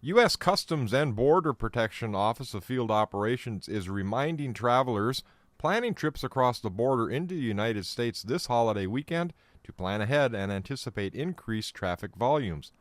U.S. Customs and Border Protection Office of Field Operations is reminding travelers planning trips across the border into the United States this holiday weekend to plan ahead and anticipate increased traffic volumes.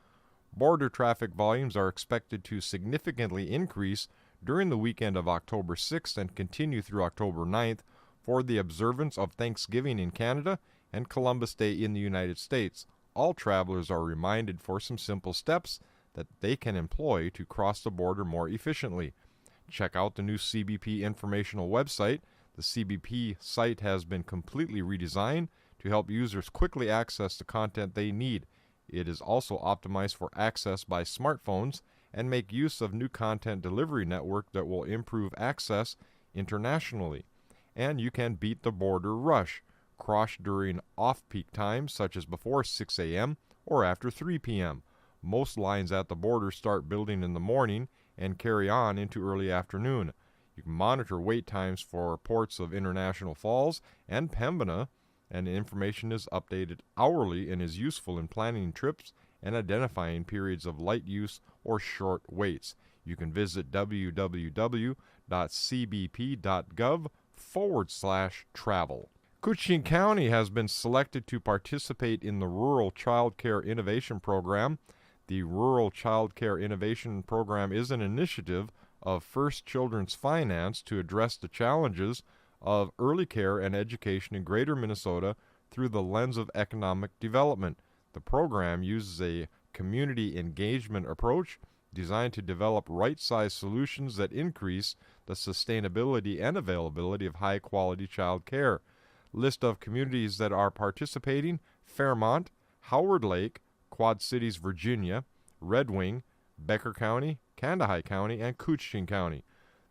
Border traffic volumes are expected to significantly increase during the weekend of October 6th and continue through October 9th for the observance of Thanksgiving in Canada and Columbus Day in the United States. All travelers are reminded for some simple steps that they can employ to cross the border more efficiently. Check out the new CBP informational website. The CBP site has been completely redesigned to help users quickly access the content they need. It is also optimized for access by smartphones and make use of new content delivery network that will improve access internationally. And you can beat the border rush. Cross during off-peak times such as before 6 a.m. or after 3 p.m. Most lines at the border start building in the morning and carry on into early afternoon. You can monitor wait times for ports of International Falls and Pembina, and the information is updated hourly and is useful in planning trips and identifying periods of light use or short waits. You can visit www.cbp.gov/travel. Coochian County has been selected to participate in the Rural Child Care Innovation Program. The Rural Child Care Innovation Program is an initiative of First Children's Finance to address the challenges of early care and education in Greater Minnesota through the lens of economic development. The program uses a community engagement approach designed to develop right-sized solutions that increase the sustainability and availability of high-quality child care. List of communities that are participating: Fairmont, Howard Lake, Quad Cities, Virginia, Red Wing, Becker County, Kandahai County, and Coochian County.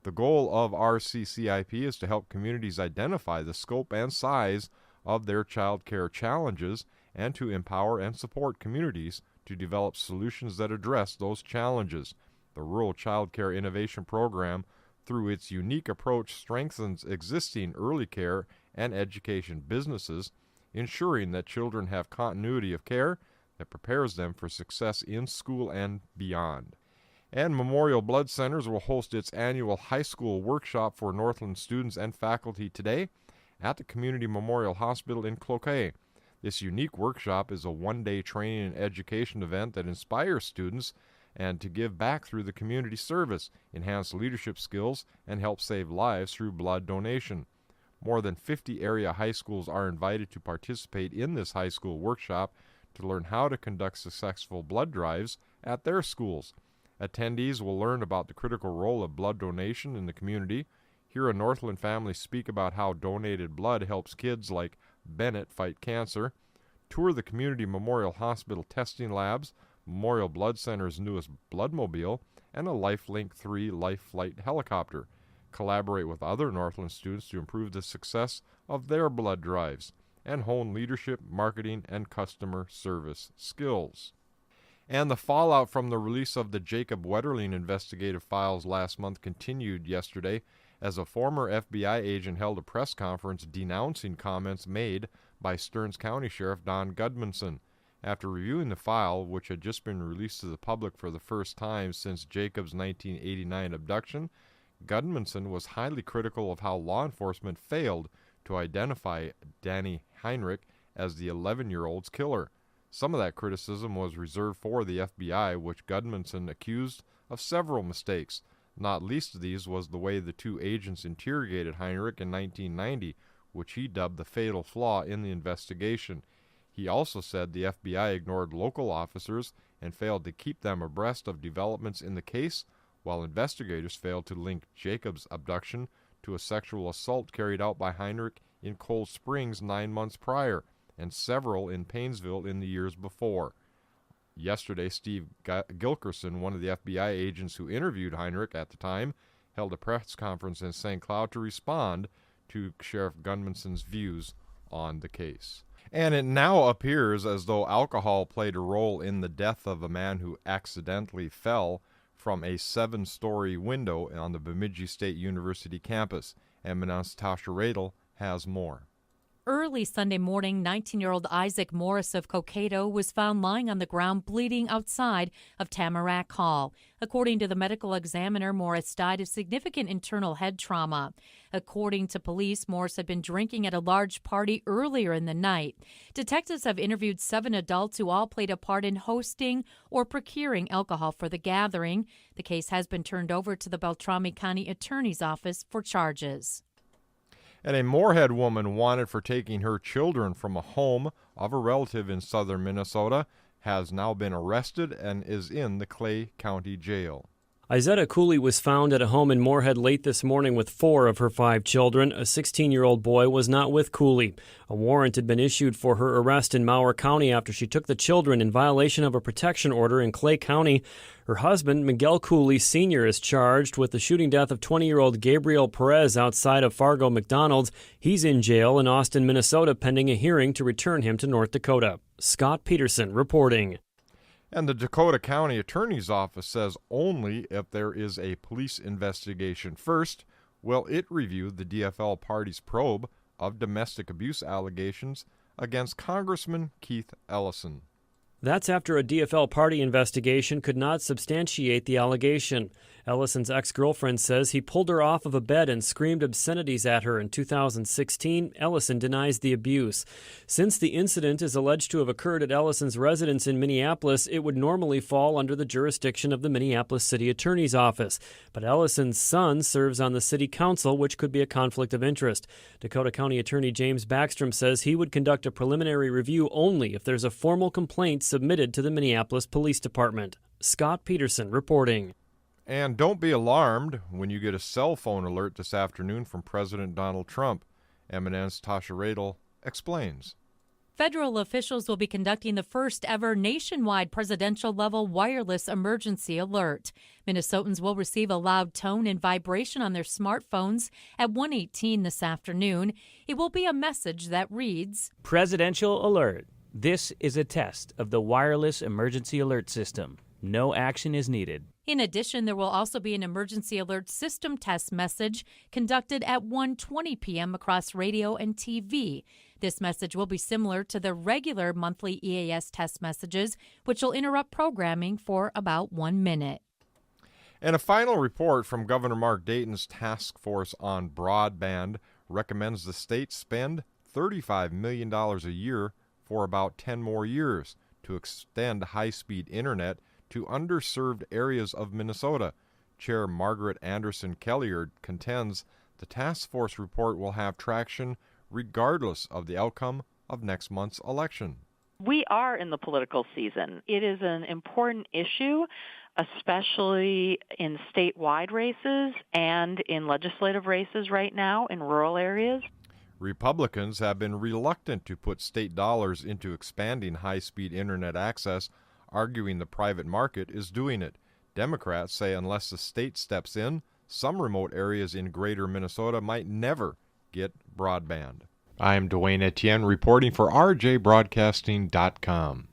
The goal of RCCIP is to help communities identify the scope and size of their child care challenges and to empower and support communities to develop solutions that address those challenges. The Rural Child Care Innovation Program, through its unique approach, strengthens existing early care and education businesses, ensuring that children have continuity of care that prepares them for success in school and beyond. And Memorial Blood Centers will host its annual high school workshop for Northland students and faculty today at the Community Memorial Hospital in Cloquet. This unique workshop is a one-day training and education event that inspires students and to give back through the community service, enhance leadership skills, and help save lives through blood donation. More than 50 area high schools are invited to participate in this high school workshop to learn how to conduct successful blood drives at their schools. Attendees will learn about the critical role of blood donation in the community, hear a Northland family speak about how donated blood helps kids like Bennett fight cancer, tour the Community Memorial Hospital testing labs, Memorial Blood Center's newest Bloodmobile, and a LifeLink 3 Life Flight helicopter. Collaborate with other Northland students to improve the success of their blood drives and hone leadership, marketing, and customer service skills. And the fallout from the release of the Jacob Wetterling investigative files last month continued yesterday as a former FBI agent held a press conference denouncing comments made by Stearns County Sheriff Don Gudmundson. After reviewing the file, which had just been released to the public for the first time since Jacob's 1989 abduction, Gudmundson was highly critical of how law enforcement failed to identify Danny Heinrich as the 11-year-old's killer. Some of that criticism was reserved for the FBI, which Gudmundson accused of several mistakes. Not least of these was the way the two agents interrogated Heinrich in 1990, which he dubbed the fatal flaw in the investigation. He also said the FBI ignored local officers and failed to keep them abreast of developments in the case, while investigators failed to link Jacob's abduction to a sexual assault carried out by Heinrich in Cold Springs 9 months prior, and several in Paynesville in the years before. Yesterday, Steve Gilkerson, one of the FBI agents who interviewed Heinrich at the time, held a press conference in St. Cloud to respond to Sheriff Gudmundson's views on the case. And it now appears as though alcohol played a role in the death of a man who accidentally fell from a 7-story window on the Bemidji State University campus. MN's Tasha Radel has more. Early Sunday morning, 19-year-old Isaac Morris of Cokato was found lying on the ground bleeding outside of Tamarack Hall. According to the medical examiner, Morris died of significant internal head trauma. According to police, Morris had been drinking at a large party earlier in the night. Detectives have interviewed 7 adults who all played a part in hosting or procuring alcohol for the gathering. The case has been turned over to the Beltrami County Attorney's Office for charges. And a Moorhead woman wanted for taking her children from a home of a relative in southern Minnesota has now been arrested and is in the Clay County Jail. Izetta Cooley was found at a home in Moorhead late this morning with 4 of her 5 children. A 16-year-old boy was not with Cooley. A warrant had been issued for her arrest in Mower County after she took the children in violation of a protection order in Clay County. Her husband, Miguel Cooley Sr., is charged with the shooting death of 20-year-old Gabriel Perez outside of Fargo McDonald's. He's in jail in Austin, Minnesota, pending a hearing to return him to North Dakota. Scott Peterson reporting. And the Dakota County Attorney's Office says only if there is a police investigation first will it review the DFL party's probe of domestic abuse allegations against Congressman Keith Ellison. That's after a DFL party investigation could not substantiate the allegation. Ellison's ex-girlfriend says he pulled her off of a bed and screamed obscenities at her in 2016. Ellison denies the abuse. Since the incident is alleged to have occurred at Ellison's residence in Minneapolis, it would normally fall under the jurisdiction of the Minneapolis City Attorney's Office. But Ellison's son serves on the city council, which could be a conflict of interest. Dakota County Attorney James Backstrom says he would conduct a preliminary review only if there's a formal complaint submitted to the Minneapolis Police Department. Scott Peterson reporting. And don't be alarmed when you get a cell phone alert this afternoon from President Donald Trump. MNN's Tasha Radel explains. Federal officials will be conducting the first ever nationwide presidential-level wireless emergency alert. Minnesotans will receive a loud tone and vibration on their smartphones at 1:18 this afternoon. It will be a message that reads, Presidential Alert. This is a test of the wireless emergency alert system. No action is needed. In addition, there will also be an emergency alert system test message conducted at 1:20 p.m. across radio and TV. This message will be similar to the regular monthly EAS test messages, which will interrupt programming for about 1 minute. And a final report from Governor Mark Dayton's task force on broadband recommends the state spend $35 million a year for about 10 more years to extend high-speed internet to underserved areas of Minnesota. Chair Margaret Anderson Kelliard contends the task force report will have traction regardless of the outcome of next month's election. We are in the political season. It is an important issue, especially in statewide races and in legislative races right now in rural areas. Republicans have been reluctant to put state dollars into expanding high-speed internet access, arguing the private market is doing it. Democrats say unless the state steps in, some remote areas in greater Minnesota might never get broadband. I'm Dwayne Etienne reporting for rjbroadcasting.com.